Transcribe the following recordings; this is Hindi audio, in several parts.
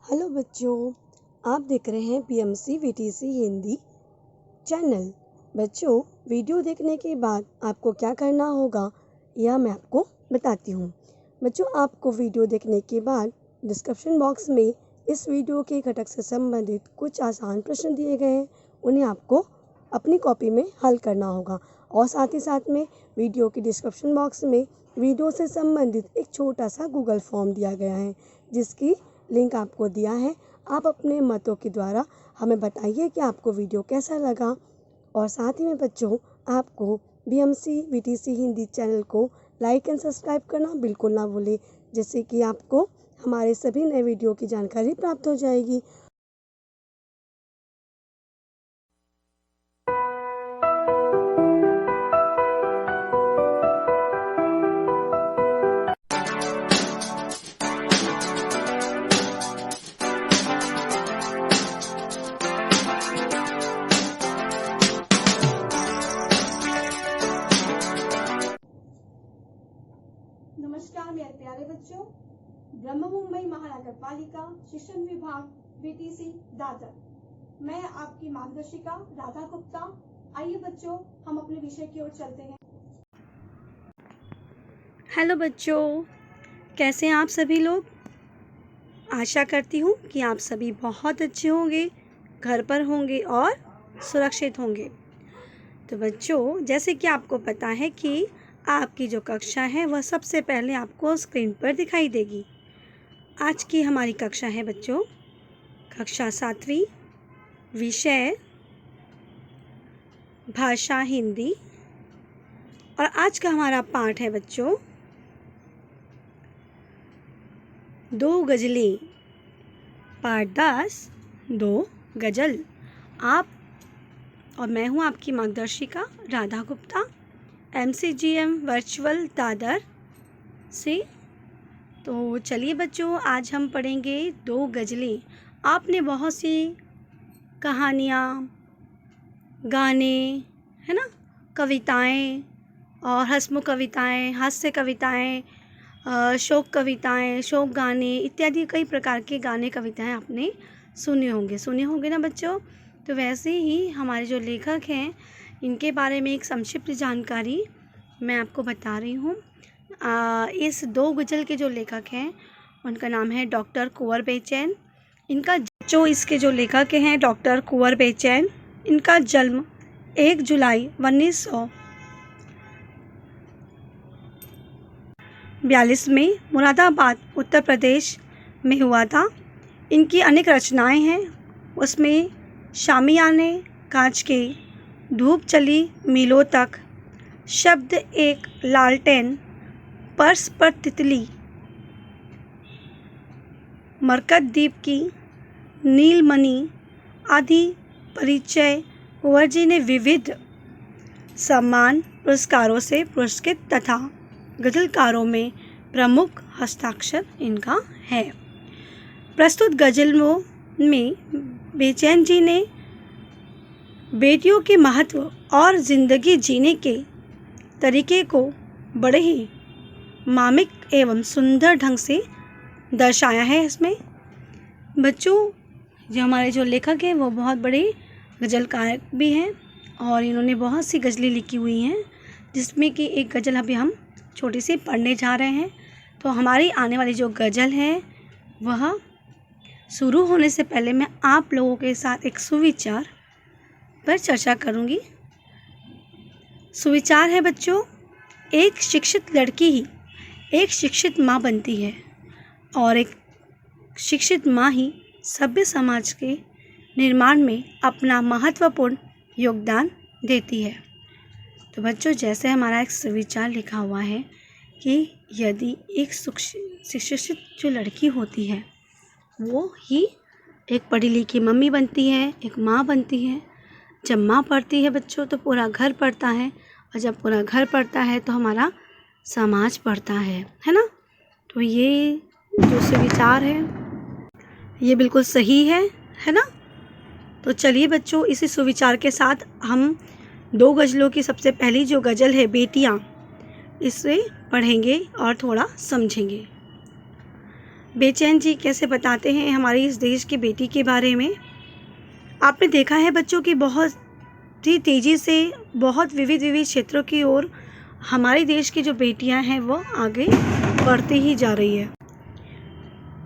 हेलो बच्चों, आप देख रहे हैं पीएमसी वीटीसी हिंदी चैनल। बच्चों, वीडियो देखने के बाद आपको क्या करना होगा यह मैं आपको बताती हूँ। बच्चों, आपको वीडियो देखने के बाद डिस्क्रिप्शन बॉक्स में इस वीडियो के घटक से संबंधित कुछ आसान प्रश्न दिए गए हैं, उन्हें आपको अपनी कॉपी में हल करना होगा। और साथ ही साथ में वीडियो के डिस्क्रिप्शन बॉक्स में वीडियो से संबंधित एक छोटा सा गूगल फॉर्म दिया गया है, जिसकी लिंक आपको दिया है। आप अपने मतों के द्वारा हमें बताइए कि आपको वीडियो कैसा लगा। और साथ ही में बच्चों, आपको बीएमसी वीटीसी हिंदी चैनल को लाइक एंड सब्सक्राइब करना बिल्कुल ना भूलें, जिससे कि आपको हमारे सभी नए वीडियो की जानकारी प्राप्त हो जाएगी। नमस्कार मेरे प्यारे बच्चों, ब्रह्म मुंबई महानगर पालिका शिक्षण विभाग वीटीसी दादर, मैं आपकी मार्गदर्शिका राधा गुप्ता। आइए बच्चों, हम अपने विषय की ओर चलते हैं। हेलो बच्चों, कैसे हैं आप सभी लोग। आशा करती हूँ कि आप सभी बहुत अच्छे होंगे, घर पर होंगे और सुरक्षित होंगे। तो बच्चों, जैसे कि आपको पता है कि आपकी जो कक्षा है वह सबसे पहले आपको स्क्रीन पर दिखाई देगी। आज की हमारी कक्षा है बच्चों कक्षा 7वीं, विषय भाषा हिंदी। और आज का हमारा पाठ है बच्चों दो गज़लें, पाठ 10 दो गज़ल। आप और मैं हूँ आपकी मार्गदर्शिका राधा गुप्ता, MCGM वर्चुअल दादर से। तो चलिए बच्चों, आज हम पढ़ेंगे दो गज़लें। आपने बहुत सी कहानियाँ, गाने, है ना, कविताएं और हँसमुख कविताएं, हास्य कविताएं, शोक कविताएं, शोक गाने इत्यादि कई प्रकार के गाने कविताएं आपने सुने होंगे ना बच्चों। तो वैसे ही हमारे जो लेखक हैं, इनके बारे में एक संक्षिप्त जानकारी मैं आपको बता रही हूँ। इस दो गज़ल के जो लेखक हैं उनका नाम है डॉक्टर कुंवर बेचैन। इसके जो लेखक हैं डॉक्टर कुंवर बेचैन, इनका जन्म 1 जुलाई 1942 में मुरादाबाद उत्तर प्रदेश में हुआ था। इनकी अनेक रचनाएं हैं, उसमें शामियाने कांच के, धूप चली मीलों तक, शब्द एक लालटेन, पर्स पर तितली, मरकतद्वीप की, नीलमणि आदि परिचय कुंवर जी ने विविध सम्मान पुरस्कारों से पुरस्कृत तथा गज़लकारों में प्रमुख हस्ताक्षर इनका है। प्रस्तुत गज़लों में बेचैन जी ने बेटियों के महत्व और ज़िंदगी जीने के तरीके को बड़े ही मार्मिक एवं सुंदर ढंग से दर्शाया है। इसमें बच्चों, जो हमारे जो लेखक हैं वो बहुत बड़े गज़लकार भी हैं और इन्होंने बहुत सी गज़लें लिखी हुई हैं, जिसमें कि एक गज़ल अभी हम छोटी सी पढ़ने जा रहे हैं। तो हमारी आने वाली जो गज़ल है वह शुरू होने से पहले मैं आप लोगों के साथ एक सुविचार पर चर्चा करूंगी। सुविचार है बच्चों, एक शिक्षित लड़की ही एक शिक्षित माँ बनती है और एक शिक्षित माँ ही सभ्य समाज के निर्माण में अपना महत्वपूर्ण योगदान देती है। तो बच्चों, जैसे हमारा एक सुविचार लिखा हुआ है कि यदि एक शिक्षित जो लड़की होती है वो ही एक पढ़ी लिखी मम्मी बनती है, एक माँ बनती है। जब माँ पढ़ती है बच्चों तो पूरा घर पढ़ता है, और जब पूरा घर पढ़ता है तो हमारा समाज पढ़ता है ना। तो ये जो सुविचार है ये बिल्कुल सही है ना। तो चलिए बच्चों, इसी सुविचार के साथ हम दो गज़लों की सबसे पहली जो गज़ल है बेटियाँ, इसे पढ़ेंगे और थोड़ा समझेंगे। बेचैन जी कैसे बताते हैं हमारे इस देश की बेटी के बारे में। आपने देखा है बच्चों की बहुत ही तेज़ी से बहुत विविध विविध क्षेत्रों की ओर हमारे देश की जो बेटियां हैं वो आगे बढ़ती ही जा रही है।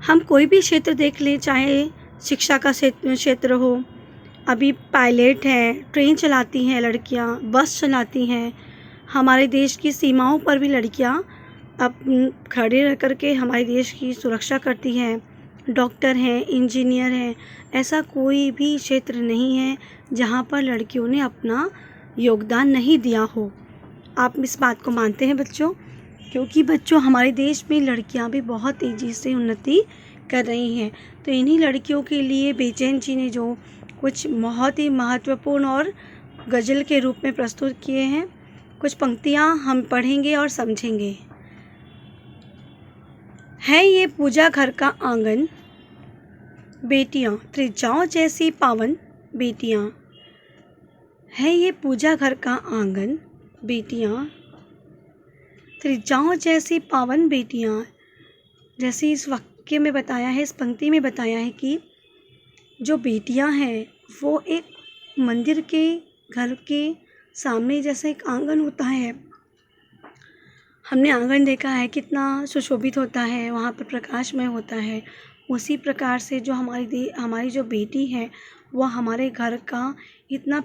हम कोई भी क्षेत्र देख लें, चाहे शिक्षा का क्षेत्र हो, अभी पायलट हैं, ट्रेन चलाती हैं लड़कियां, बस चलाती हैं। हमारे देश की सीमाओं पर भी लड़कियां अब खड़े रह कर के हमारे देश की सुरक्षा करती हैं। डॉक्टर हैं, इंजीनियर हैं, ऐसा कोई भी क्षेत्र नहीं है जहां पर लड़कियों ने अपना योगदान नहीं दिया हो। आप इस बात को मानते हैं बच्चों? क्योंकि बच्चों हमारे देश में लड़कियां भी बहुत तेज़ी से उन्नति कर रही हैं। तो इन्हीं लड़कियों के लिए बेचैन जी ने जो कुछ बहुत ही महत्वपूर्ण और गज़ल के रूप में प्रस्तुत किए हैं, कुछ पंक्तियां हम पढ़ेंगे और समझेंगे। है ये पूजा घर का आंगन, बेटियां त्रिजाओं जैसी पावन बेटियां। है ये पूजा घर का आंगन, बेटियां त्रिजाओं जैसी पावन बेटियां। जैसे इस वाक्य में बताया है, इस पंक्ति में बताया है कि जो बेटियां हैं वो एक मंदिर के घर के सामने जैसे एक आंगन होता है, हमने आंगन देखा है कितना सुशोभित होता है, वहाँ पर प्रकाशमय होता है। उसी प्रकार से जो हमारी जो बेटी है वो हमारे घर का इतनी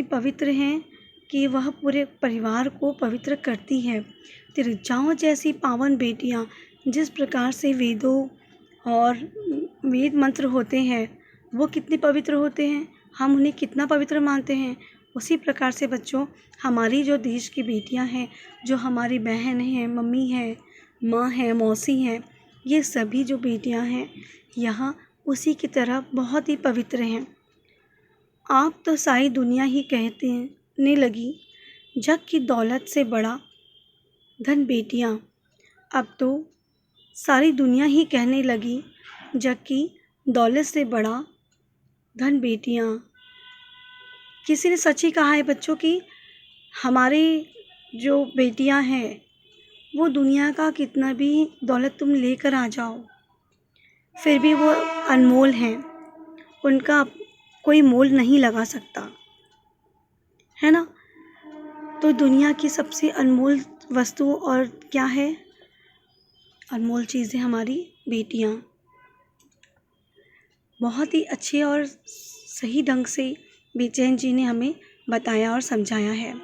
पवित्र हैं कि वह पूरे परिवार को पवित्र करती है। त्रिजाओं जैसी पावन बेटियाँ, जिस प्रकार से वेदों और वेद मंत्र होते हैं वो कितने पवित्र होते हैं, हम उन्हें कितना पवित्र मानते हैं। उसी प्रकार से बच्चों हमारी जो देश की बेटियां हैं, जो हमारी बहन हैं, मम्मी हैं, माँ हैं, मौसी हैं, ये सभी जो बेटियां हैं यहाँ उसी की तरह बहुत ही पवित्र हैं। आप तो सारी दुनिया ही कहने लगी, जग की दौलत से बड़ा धन बेटियां। अब तो सारी दुनिया ही कहने लगी, जग की दौलत से बड़ा धन बेटियां। किसी ने सच ही कहा है बच्चों कि हमारी जो बेटियां हैं वो दुनिया का कितना भी दौलत तुम लेकर आ जाओ फिर भी वो अनमोल हैं, उनका कोई मोल नहीं लगा सकता, है ना। तो दुनिया की सबसे अनमोल वस्तु और क्या है? अनमोल चीज़ें हमारी बेटियां। बहुत ही अच्छे और सही ढंग से बेचैन जी ने हमें बताया और समझाया है।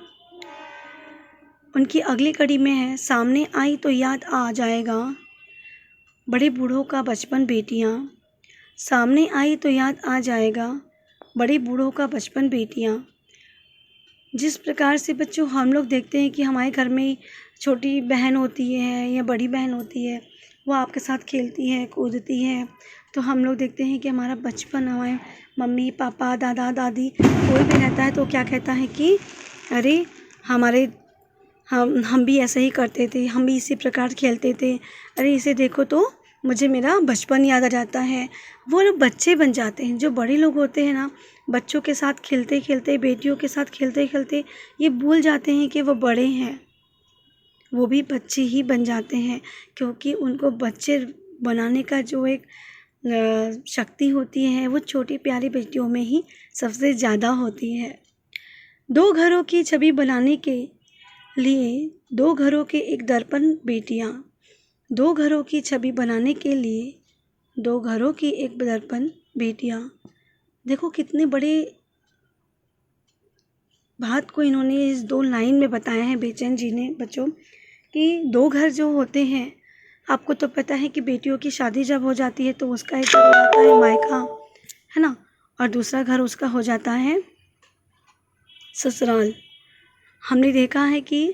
उनकी अगली कड़ी में है, सामने आई तो याद आ जाएगा बड़े बूढ़ों का बचपन बेटियां। सामने आई तो याद आ जाएगा बड़े बूढ़ों का बचपन बेटियां। जिस प्रकार से बच्चों हम लोग देखते हैं कि हमारे घर में छोटी बहन होती है या बड़ी बहन होती है, वो आपके साथ खेलती है, कूदती है, तो हम लोग देखते हैं कि हमारा बचपन, हमारे मम्मी पापा दादा दादी कोई भी रहता है तो क्या कहता है कि अरे हम भी ऐसा ही करते थे, हम भी इसी प्रकार खेलते थे, अरे इसे देखो तो मुझे मेरा बचपन याद आ जाता है। वो लोग बच्चे बन जाते हैं। जो बड़े लोग होते हैं ना, बच्चों के साथ खेलते खेलते, बेटियों के साथ खेलते खेलते ये भूल जाते हैं कि वो बड़े हैं, वो भी बच्चे ही बन जाते हैं, क्योंकि उनको बच्चे बनाने का जो एक शक्ति होती है वो छोटी प्यारी बेटियों में ही सबसे ज़्यादा होती है। दो घरों की छवि बनाने के लिए दो घरों के एक दर्पण बेटियां। दो घरों की छवि बनाने के लिए दो घरों की एक दर्पण बेटियां। देखो कितने बड़े बात को इन्होंने इस दो लाइन में बताया है बेचैन जी ने बच्चों, कि दो घर जो होते हैं, आपको तो पता है कि बेटियों की शादी जब हो जाती है तो उसका एक घर हो जाता है मायका, है ना, और दूसरा घर उसका हो जाता है ससुराल। हमने देखा है कि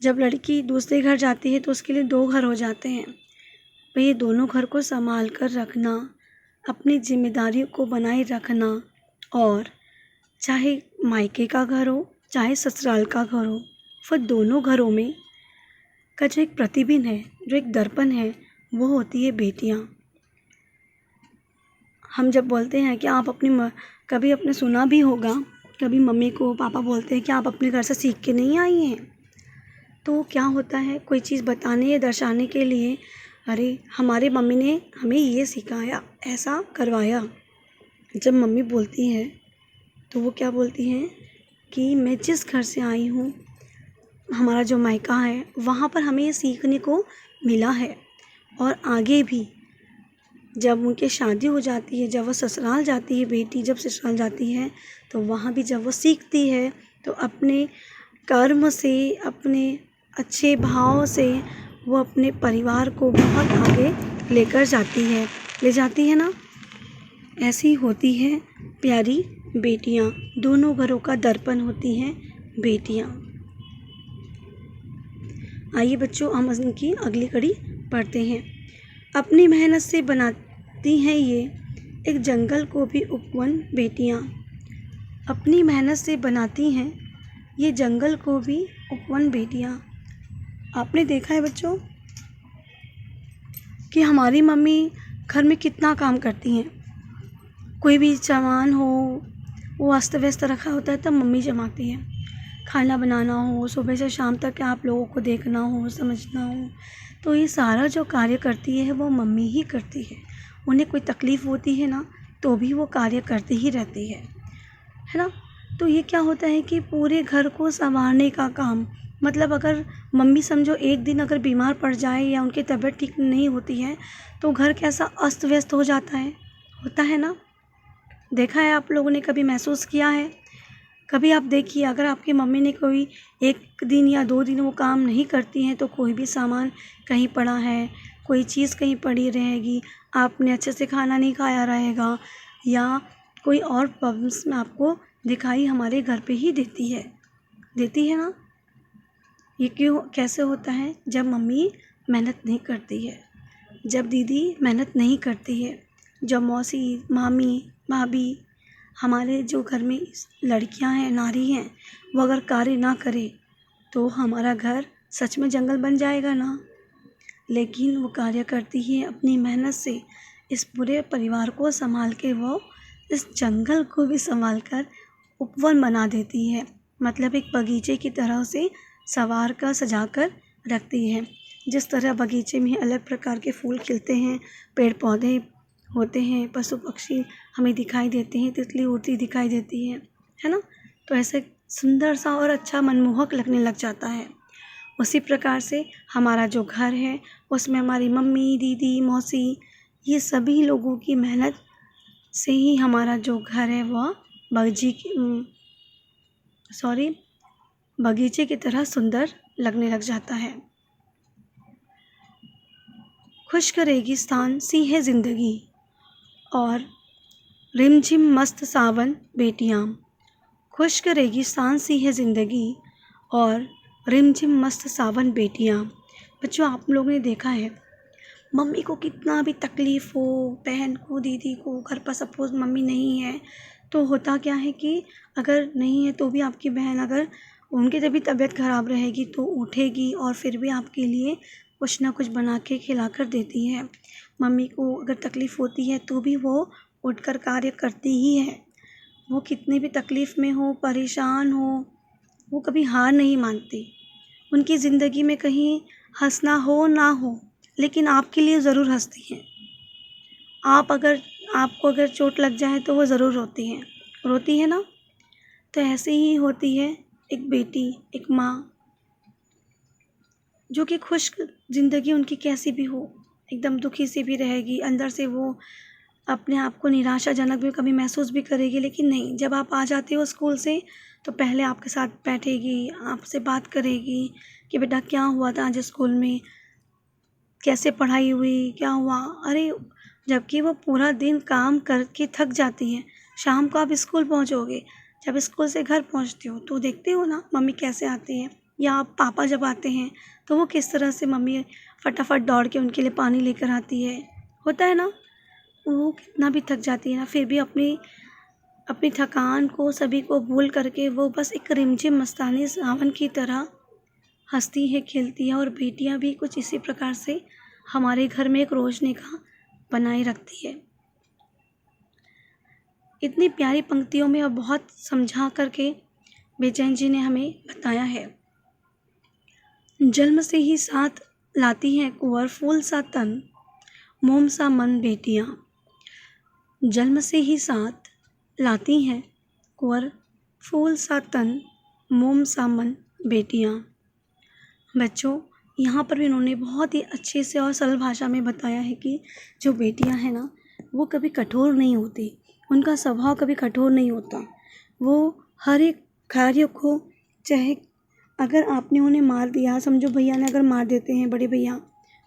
जब लड़की दूसरे घर जाती है तो उसके लिए दो घर हो जाते हैं। तो ये दोनों घर को संभाल कर रखना, अपनी जिम्मेदारियों को बनाए रखना, और चाहे मायके का घर हो चाहे ससुराल का घर हो, फिर दोनों घरों में का जो एक प्रतिबिंब है, जो एक दर्पण है, वो होती है बेटियां। हम जब बोलते हैं कि आप कभी आपने सुना भी होगा, कभी मम्मी को पापा बोलते हैं कि आप अपने घर से सीख के नहीं आई हैं, तो क्या होता है, कोई चीज़ बताने या दर्शाने के लिए अरे हमारे मम्मी ने हमें ये सिखाया, ऐसा करवाया। जब मम्मी बोलती हैं तो वो क्या बोलती हैं कि मैं जिस घर से आई हूँ, हमारा जो मायका है, वहाँ पर हमें ये सीखने को मिला है। और आगे भी जब उनकी शादी हो जाती है, जब वो ससुराल जाती है, बेटी जब ससुराल जाती है तो वहाँ भी जब वो सीखती है तो अपने कर्म से, अपने अच्छे भाव से वो अपने परिवार को बहुत आगे लेकर जाती है, ले जाती है ना। ऐसी होती है प्यारी बेटियाँ, दोनों घरों का दर्पण होती हैं बेटियाँ। आइए बच्चों, हम इनकी अगली कड़ी पढ़ते हैं। अपनी मेहनत से बनाती हैं ये एक जंगल को भी उपवन बेटियाँ। अपनी मेहनत से बनाती हैं ये जंगल को भी उपवन बेटियाँ। आपने देखा है बच्चों कि हमारी मम्मी घर में कितना काम करती हैं। कोई भी सामान हो वो अस्त व्यस्त रखा होता है तब मम्मी जमाती है। खाना बनाना हो, सुबह से शाम तक आप लोगों को देखना हो, समझना हो, तो ये सारा जो कार्य करती है वो मम्मी ही करती है। उन्हें कोई तकलीफ़ होती है ना तो भी वो कार्य करती ही रहती है ना। तो ये क्या होता है कि पूरे घर को संवारने का काम, मतलब अगर मम्मी समझो एक दिन अगर बीमार पड़ जाए या उनकी तबीयत ठीक नहीं होती है तो घर कैसा अस्त व्यस्त हो जाता है, होता है ना। देखा है आप लोगों ने, कभी महसूस किया है? कभी आप देखिए, अगर आपकी मम्मी ने कोई एक दिन या 2 दिन वो काम नहीं करती हैं तो कोई भी सामान कहीं पड़ा है, कोई चीज़ कहीं पड़ी रहेगी, आपने अच्छे से खाना नहीं खाया रहेगा, या कोई और प्रॉब्लम्स में आपको दिखाई हमारे घर पे ही देती है ना। ये क्यों, कैसे होता है? जब मम्मी मेहनत नहीं करती है, जब दीदी मेहनत नहीं करती है, जब मौसी, मामी, भाभी, हमारे जो घर में लड़कियां हैं, नारी हैं, वो अगर कार्य ना करे तो हमारा घर सच में जंगल बन जाएगा ना। लेकिन वो कार्य करती है अपनी मेहनत से, इस पूरे परिवार को संभाल के वो इस जंगल को भी संभाल कर उपवन बना देती है। मतलब एक बगीचे की तरह से संवार कर, सजा कर रखती है। जिस तरह बगीचे में अलग प्रकार के फूल खिलते हैं, पेड़ पौधे होते हैं, पशु पक्षी हमें दिखाई देते हैं, तितली उड़ती दिखाई देती है ना। तो ऐसे सुंदर सा और अच्छा मनमोहक लगने लग जाता है। उसी प्रकार से हमारा जो घर है उसमें हमारी मम्मी, दीदी, मौसी, ये सभी लोगों की मेहनत से ही हमारा जो घर है वह बगीचे की तरह सुंदर लगने लग जाता है। खुश्क रेगिस्तान सी है ज़िंदगी और रिमझिम मस्त सावन बेटियाँ। खुश्क रेगिस्तान सी है ज़िंदगी और रिमझिम मस्त सावन बेटियाँ। बच्चों, आप लोगों ने देखा है मम्मी को कितना भी तकलीफ़ हो, बहन को, दीदी को, घर पर सपोज़ मम्मी नहीं है तो होता क्या है कि अगर नहीं है तो भी आपकी बहन, अगर उनकी जब भी तबीयत ख़राब रहेगी तो उठेगी और फिर भी आपके लिए कुछ ना कुछ बना के खिला कर देती है। मम्मी को अगर तकलीफ़ होती है तो भी वो उठकर कार्य करती ही है। वो कितने भी तकलीफ़ में हो, परेशान हो, वो कभी हार नहीं मानती। उनकी ज़िंदगी में कहीं हंसना हो ना हो, लेकिन आपके लिए ज़रूर हंसती हैं। आपको अगर चोट लग जाए तो वो ज़रूर रोती है ना। तो ऐसे ही होती है एक बेटी, एक माँ, जो कि खुश ज़िंदगी उनकी कैसी भी हो, एकदम दुखी से भी रहेगी, अंदर से वो अपने आप को निराशाजनक भी कभी महसूस भी करेगी, लेकिन नहीं, जब आप आ जाते हो स्कूल से तो पहले आपके साथ बैठेगी, आपसे बात करेगी कि बेटा क्या हुआ था आज स्कूल में, कैसे पढ़ाई हुई, क्या हुआ। अरे जबकि वो पूरा दिन काम करके थक जाती है, शाम को आप स्कूल पहुंचोगे, जब स्कूल से घर पहुंचते हो तो देखते हो ना मम्मी कैसे आती है, या पापा जब आते हैं तो वो किस तरह से मम्मी फटाफट दौड़ के उनके लिए पानी लेकर आती है, होता है ना। वो कितना भी थक जाती है ना, फिर भी अपनी थकान को, सभी को भूल करके वो बस एक रिमझिम मस्तानी सावन की तरह हंसती है, खेलती है। और बेटियां भी कुछ इसी प्रकार से हमारे घर में एक रोशनी का बनाए रखती है। इतनी प्यारी पंक्तियों में और बहुत समझा करके बेचैन जी ने हमें बताया है। जन्म से ही साथ लाती हैं कुंवर फूल सा तन, मोम सा मन बेटियाँ। जन्म से ही साथ लाती हैं कुंवर फूल सा तन, मोम सा मन बेटियाँ। बच्चों, यहाँ पर भी उन्होंने बहुत ही अच्छे से और सरल भाषा में बताया है कि जो बेटियाँ हैं ना, वो कभी कठोर नहीं होती, उनका स्वभाव कभी कठोर नहीं होता। वो हर एक कार्य को, चाहे अगर आपने उन्हें मार दिया, समझो भैया ने अगर मार देते हैं बड़े भैया,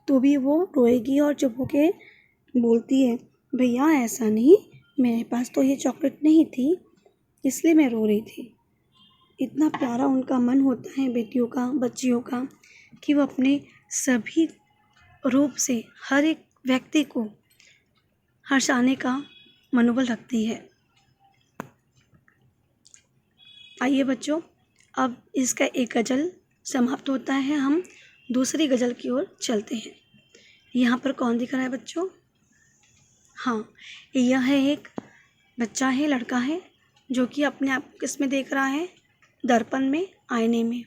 तो भी वो रोएगी और चुप होके बोलती है, भैया ऐसा नहीं, मेरे पास तो ये चॉकलेट नहीं थी इसलिए मैं रो रही थी। इतना प्यारा उनका मन होता है बेटियों का, बच्चियों का, कि वो अपने सभी रूप से हर एक व्यक्ति को हर्षाने का मनोबल रखती है। आइए बच्चों, अब इसका एक गज़ल समाप्त होता है, हम दूसरी गज़ल की ओर चलते हैं। यहाँ पर कौन दिख रहा है बच्चों? हाँ, यह एक बच्चा है, लड़का है, जो कि अपने आप को किस में देख रहा है? दर्पण में, आईने में।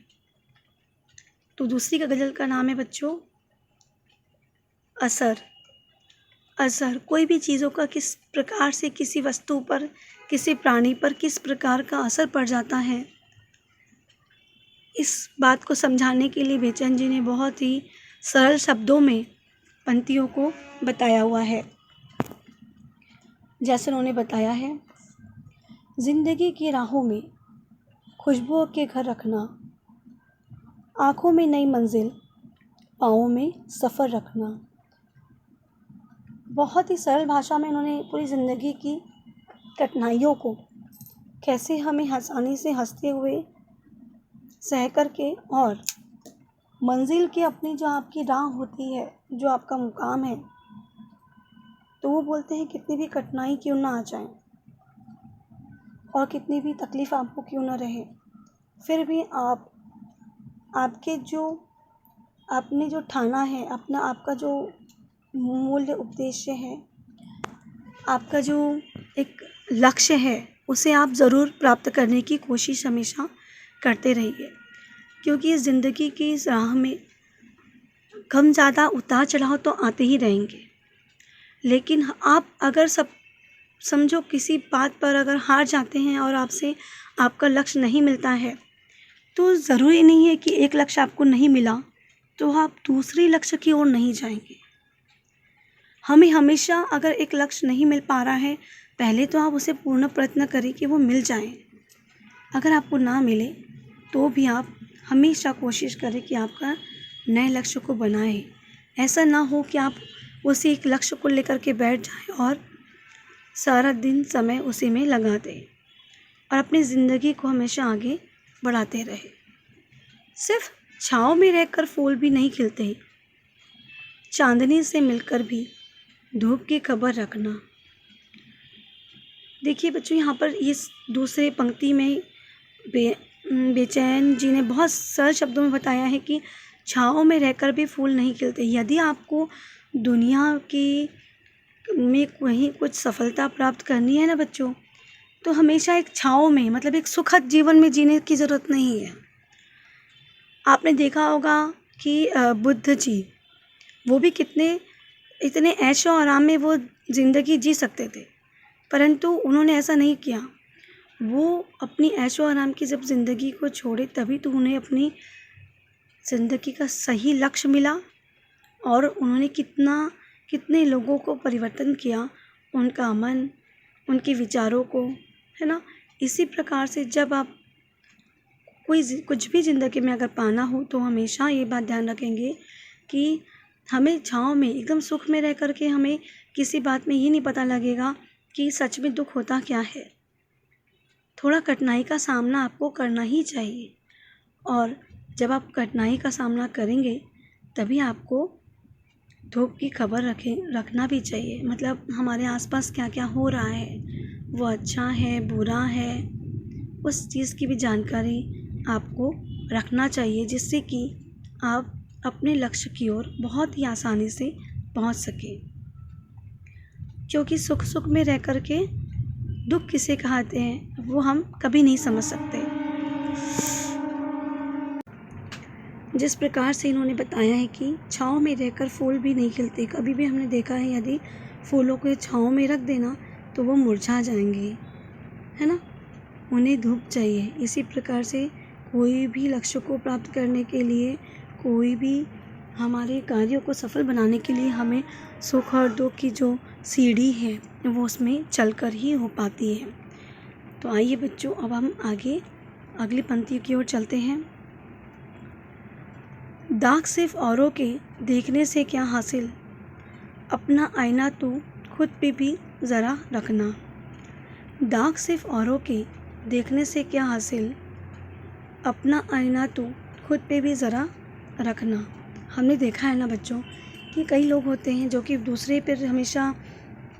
तो दूसरी का गज़ल का नाम है बच्चों असर। असर कोई भी चीज़ों का किस प्रकार से किसी वस्तु पर, किसी प्राणी पर किस प्रकार का असर पड़ जाता है, इस बात को समझाने के लिए बेचैन जी ने बहुत ही सरल शब्दों में पंक्तियों को बताया हुआ है। जैसे उन्होंने बताया है, जिंदगी की राहों में खुशबुओं के घर रखना, आँखों में नई मंजिल, पाँवों में सफ़र रखना। बहुत ही सरल भाषा में उन्होंने पूरी ज़िंदगी की कठिनाइयों को कैसे हमें आसानी से हंसते हुए सह करके, और मंजिल की अपनी जो आपकी राह होती है, जो आपका मुकाम है, तो वो बोलते हैं कितनी भी कठिनाई क्यों ना आ जाए और कितनी भी तकलीफ़ आपको क्यों ना रहे, फिर भी आपके जो आपने जो ठाना है, अपना आपका जो मूल्य उद्देश्य है, आपका जो एक लक्ष्य है, उसे आप ज़रूर प्राप्त करने की कोशिश हमेशा करते रहिए। क्योंकि इस ज़िंदगी की इस राह में कम ज़्यादा उतार चढ़ाव तो आते ही रहेंगे, लेकिन आप अगर समझो किसी बात पर अगर हार जाते हैं और आपसे आपका लक्ष्य नहीं मिलता है, तो ज़रूरी नहीं है कि एक लक्ष्य आपको नहीं मिला तो आप दूसरे लक्ष्य की ओर नहीं जाएंगे। हमें हमेशा अगर एक लक्ष्य नहीं मिल पा रहा है, पहले तो आप उसे पूर्ण प्रयत्न करें कि वो मिल जाए। अगर आपको ना मिले तो भी आप हमेशा कोशिश करें कि आपका नए लक्ष्य को बनाएं। ऐसा ना हो कि आप उसी एक लक्ष्य को लेकर के बैठ जाएं और सारा दिन समय उसी में लगा दें और अपनी ज़िंदगी को हमेशा आगे बढ़ाते रहें। सिर्फ छाँव में रहकर फूल भी नहीं खिलते, चांदनी से मिलकर भी धूप की खबर रखना। देखिए बच्चों, यहाँ पर इस दूसरे पंक्ति में बेचैन जी ने बहुत सरल शब्दों में बताया है कि छाँव में रहकर भी फूल नहीं खिलते। यदि आपको दुनिया की में कहीं कुछ सफलता प्राप्त करनी है ना बच्चों, तो हमेशा एक छाँव में, मतलब एक सुखद जीवन में जीने की ज़रूरत नहीं है। आपने देखा होगा कि बुद्ध जी, वो भी इतने ऐशो आराम में वो ज़िंदगी जी सकते थे, परंतु उन्होंने ऐसा नहीं किया। वो अपनी ऐशो आराम की जब ज़िंदगी को छोड़े, तभी तो उन्हें अपनी ज़िंदगी का सही लक्ष्य मिला और उन्होंने कितने लोगों को परिवर्तन किया, उनका मन, उनके विचारों को, है ना। इसी प्रकार से जब आप कुछ भी ज़िंदगी में अगर पाना हो, तो हमेशा ये बात ध्यान रखेंगे कि हमें छाँव में एकदम सुख में रह कर के हमें किसी बात में ये नहीं पता लगेगा कि सच में दुख होता क्या है। थोड़ा कठिनाई का सामना आपको करना ही चाहिए, और जब आप कठिनाई का सामना करेंगे तभी आपको धूप की खबर रखना भी चाहिए। मतलब हमारे आसपास क्या क्या हो रहा है, वो अच्छा है, बुरा है, उस चीज़ की भी जानकारी आपको रखना चाहिए, जिससे कि आप अपने लक्ष्य की ओर बहुत ही आसानी से पहुंच सकें। क्योंकि सुख में रह कर के दुख किसे कहते हैं, वो हम कभी नहीं समझ सकते। जिस प्रकार से इन्होंने बताया है कि छाँव में रहकर फूल भी नहीं खिलते। कभी भी हमने देखा है यदि फूलों को छाँव में रख देना तो वो मुरझा जाएंगे, है ना, उन्हें धूप चाहिए। इसी प्रकार से कोई भी लक्ष्य को प्राप्त करने के लिए, कोई भी हमारे कार्यों को सफल बनाने के लिए हमें सुख और दुख की जो सीढ़ी है वो उसमें चलकर ही हो पाती है। तो आइए बच्चों, अब हम आगे अगली पंक्ति की ओर चलते हैं। दाग सिर्फ औरों के देखने से क्या हासिल, अपना आईना तू खुद पे भी ज़रा रखना। दाग सिर्फ औरों के देखने से क्या हासिल, अपना आईना तू खुद पे भी ज़रा रखना। हमने देखा है ना बच्चों कि कई लोग होते हैं जो कि दूसरे पर हमेशा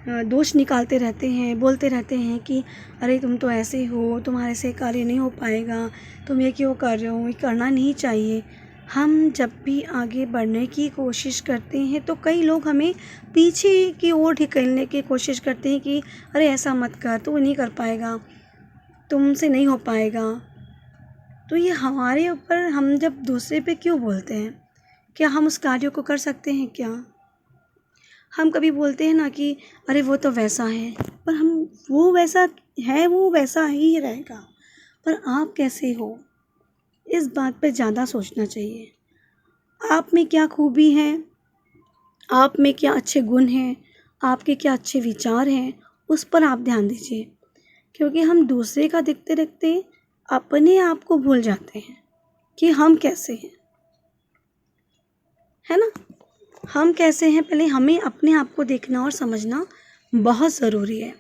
दोष निकालते रहते हैं, बोलते रहते हैं कि अरे तुम तो ऐसे हो, तुम्हारे से कार्य नहीं हो पाएगा, तुम ये क्यों कर रहे हो, ये करना नहीं चाहिए। हम जब भी आगे बढ़ने की कोशिश करते हैं तो कई लोग हमें पीछे की ओर ढकेलने की कोशिश करते हैं कि अरे ऐसा मत कर, तू नहीं कर पाएगा, तुमसे नहीं हो पाएगा। तो ये हमारे ऊपर, हम जब दूसरे पे क्यों बोलते हैं, क्या हम उस कार्य को कर सकते हैं क्या? हम कभी बोलते हैं ना कि अरे वो तो वैसा है, पर हम वो वैसा है, वो वैसा ही रहेगा, पर आप कैसे हो, इस बात पे ज़्यादा सोचना चाहिए। आप में क्या खूबी है, आप में क्या अच्छे गुण हैं, आपके क्या अच्छे विचार हैं, उस पर आप ध्यान दीजिए। क्योंकि हम दूसरे का देखते देखते अपने आप को भूल जाते हैं कि हम कैसे हैं, है ना। हम कैसे हैं, पहले हमें अपने आप को देखना और समझना बहुत ज़रूरी है।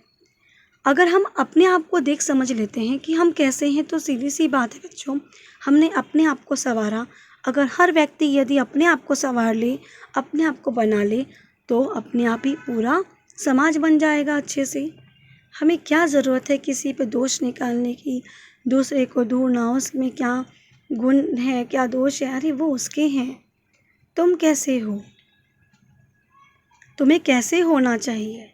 अगर हम अपने आप को देख समझ लेते हैं कि हम कैसे हैं तो सीधी सी बात है बच्चों, हमने अपने आप को संवारा। अगर हर व्यक्ति यदि अपने आप को संवार ले, अपने आप को बना ले, तो अपने आप ही पूरा समाज बन जाएगा अच्छे से। हमें क्या ज़रूरत है किसी पे दोष निकालने की, दूसरे को ढूंढना उसमें क्या गुण है, क्या दोष है, अरे वो उसके हैं। तुम कैसे हो, तुम्हें कैसे होना चाहिए,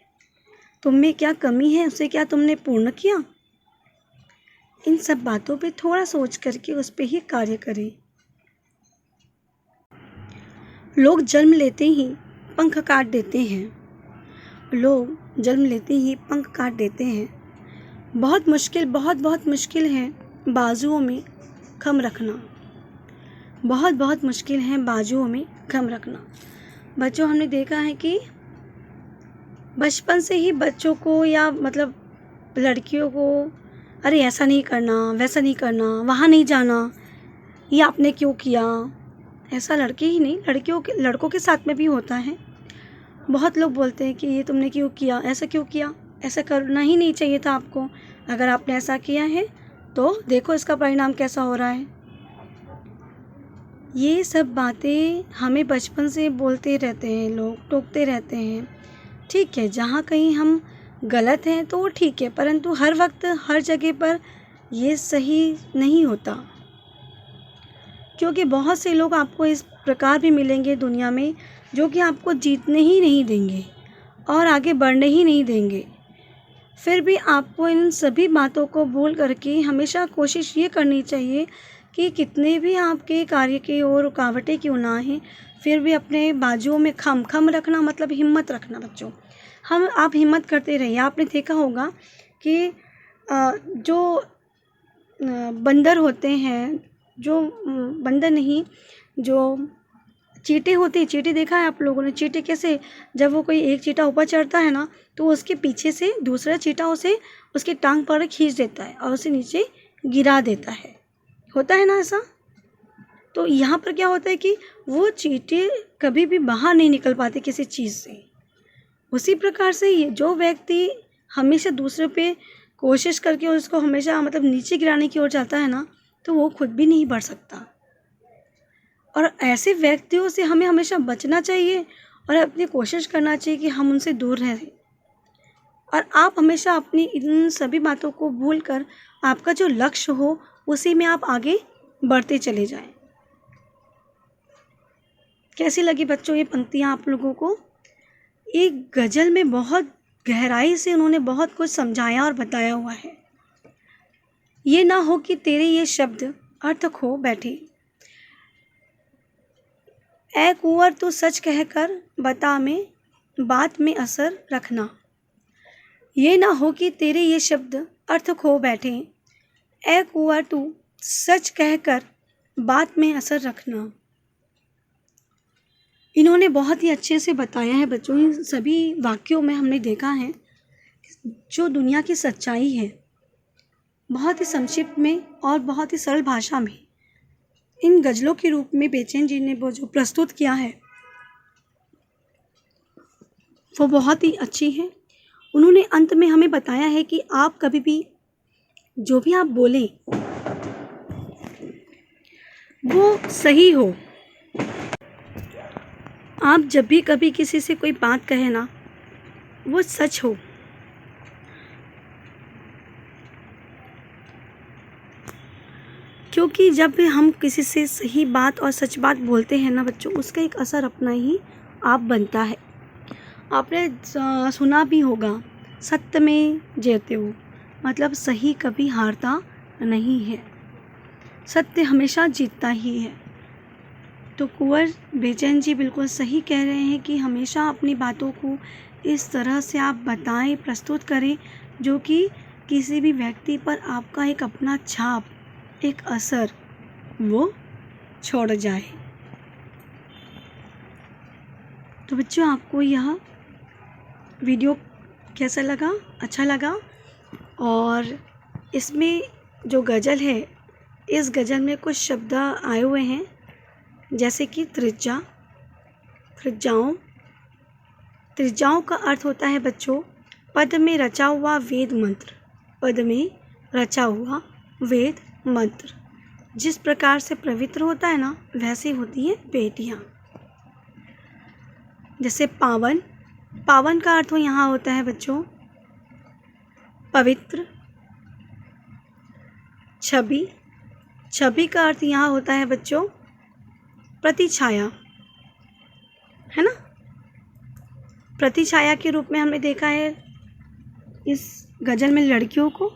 तुम में क्या कमी है, उसे क्या तुमने पूर्ण किया। इन सब बातों पे थोड़ा सोच करके उस पे ही कार्य करें। लोग जन्म लेते ही पंख काट देते हैं, लोग जन्म लेते ही पंख काट देते हैं। बहुत मुश्किल, बहुत मुश्किल है बाजुओं में खम रखना, बहुत मुश्किल है बाजुओं में खम रखना। बच्चों, हमने देखा है कि बचपन से ही बच्चों को या मतलब लड़कियों को अरे ऐसा नहीं करना, वैसा नहीं करना, वहाँ नहीं जाना, ये आपने क्यों किया। ऐसा लड़के ही नहीं, लड़कों के साथ में भी होता है। बहुत लोग बोलते हैं कि ये तुमने क्यों किया, ऐसा क्यों किया, ऐसा करना ही नहीं चाहिए था आपको, अगर आपने ऐसा किया है तो देखो इसका परिणाम कैसा हो रहा है। ये सब बातें हमें बचपन से बोलते रहते हैं लोग, टोकते रहते हैं। ठीक है, जहाँ कहीं हम गलत हैं तो वो ठीक है, परंतु हर वक्त हर जगह पर ये सही नहीं होता। क्योंकि बहुत से लोग आपको इस प्रकार भी मिलेंगे दुनिया में जो कि आपको जीतने ही नहीं देंगे और आगे बढ़ने ही नहीं देंगे। फिर भी आपको इन सभी बातों को भूल करके हमेशा कोशिश ये करनी चाहिए कि कितने भी आपके कार्य की ओर रुकावटें क्यों ना आएं, फिर भी अपने बाजुओं में खम रखना, मतलब हिम्मत रखना। बच्चों, आप हिम्मत करते रहिए। आपने देखा होगा कि जो बंदर होते हैं, जो बंदर नहीं, जो चींटे होते हैं, चींटे देखा है आप लोगों ने, चींटे कैसे, जब वो कोई एक चींटा ऊपर चढ़ता है ना तो उसके पीछे से दूसरा चींटा उसे उसकी टांग पर खींच देता है और उसे नीचे गिरा देता है, होता है ना ऐसा। तो यहाँ पर क्या होता है कि वो चींटे कभी भी बाहर नहीं निकल पाते किसी चीज़ से। उसी प्रकार से ये जो व्यक्ति हमेशा दूसरे पे कोशिश करके उसको हमेशा मतलब नीचे गिराने की ओर जाता है ना, तो वो खुद भी नहीं बढ़ सकता। और ऐसे व्यक्तियों से हमें हमेशा बचना चाहिए और अपनी कोशिश करना चाहिए कि हम उनसे दूर रहें। और आप हमेशा अपनी इन सभी बातों को भूलकर आपका जो लक्ष्य हो उसी में आप आगे बढ़ते चले जाएं। कैसी लगी बच्चों ये पंक्तियाँ आप लोगों को? एक गज़ल में बहुत गहराई से उन्होंने बहुत कुछ समझाया और बताया हुआ है। ये ना हो कि तेरे ये शब्द अर्थ खो बैठे, ए कुंवर तू सच कहकर बता में बात में असर रखना। ये ना हो कि तेरे ये शब्द अर्थ खो बैठे। ए कुंवर तू सच कहकर बात में असर रखना। इन्होंने बहुत ही अच्छे से बताया है बच्चों। इन सभी वाक्यों में हमने देखा है जो दुनिया की सच्चाई है, बहुत ही संक्षिप्त में और बहुत ही सरल भाषा में इन गज़लों के रूप में बेचैन जी ने वो जो प्रस्तुत किया है वो बहुत ही अच्छी है। उन्होंने अंत में हमें बताया है कि आप कभी भी जो भी आप बोलें वो सही हो। आप जब भी कभी किसी से कोई बात कहें ना, वो सच हो। क्योंकि जब भी हम किसी से सही बात और सच बात बोलते हैं ना बच्चों, उसका एक असर अपना ही आप बनता है। आपने सुना भी होगा, सत्य में जयते हो, मतलब सही कभी हारता नहीं है, सत्य हमेशा जीतता ही है। तो कुंवर बेचैन जी बिल्कुल सही कह रहे हैं कि हमेशा अपनी बातों को इस तरह से आप बताएं, प्रस्तुत करें, जो कि किसी भी व्यक्ति पर आपका एक अपना छाप, एक असर वो छोड़ जाए। तो बच्चों, आपको यह वीडियो कैसा लगा? अच्छा लगा? और इसमें जो गज़ल है, इस गज़ल में कुछ शब्द आए हुए हैं जैसे कि त्रिज्या, त्रिज्याओं। त्रिज्याओं का अर्थ होता है बच्चों पद में रचा हुआ वेद मंत्र। पद में रचा हुआ वेद मंत्र जिस प्रकार से पवित्र होता है ना, वैसे होती है बेटियाँ। जैसे पावन, पावन का अर्थ यहाँ होता है बच्चों पवित्र। छवि, छवि का अर्थ यहाँ होता है बच्चों प्रतिछाया, है ना। प्रतिछाया के रूप में हमने देखा है इस गज़ल में लड़कियों को।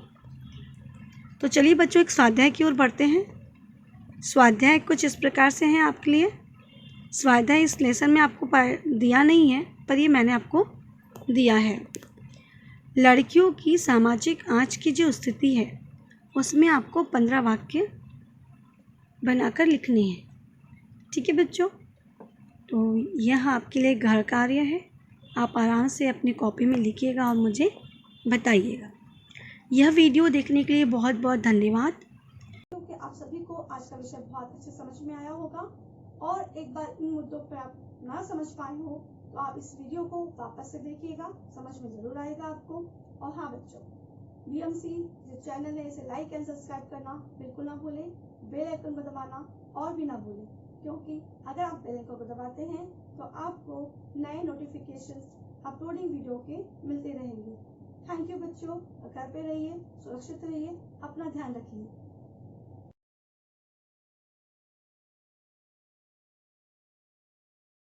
तो चलिए बच्चों, एक स्वाध्याय की ओर बढ़ते हैं। स्वाध्याय कुछ इस प्रकार से हैं आपके लिए। स्वाध्याय इस लेसन में आपको दिया नहीं है, पर ये मैंने आपको दिया है। लड़कियों की सामाजिक आज की जो स्थिति है उसमें आपको 15 वाक्य बनाकर लिखने हैं। ठीक है बच्चों, तो यह आपके लिए घर कार्य है। आप आराम से अपनी कॉपी में लिखिएगा और मुझे बताइएगा। यह वीडियो देखने के लिए बहुत बहुत धन्यवाद। क्योंकि आप सभी को आज का विषय बहुत अच्छे समझ में आया होगा, और एक बार इन मुद्दों पर आप ना समझ पाए हो तो आप इस वीडियो को वापस से देखिएगा, समझ में ज़रूर आएगा आपको। और हाँ बच्चों, बीएमसी जो चैनल है इसे लाइक एंड सब्सक्राइब करना बिल्कुल ना भूलें, बेल आइकन को दबाना और भी ना भूलें, क्योंकि अगर आप बेल आइकन को दबाते हैं तो आपको नए नोटिफिकेशंस अपलोडिंग वीडियो के मिलते रहेंगे। थैंक यू बच्चों, घर पे रहिए, सुरक्षित रहिए, अपना ध्यान रखिए।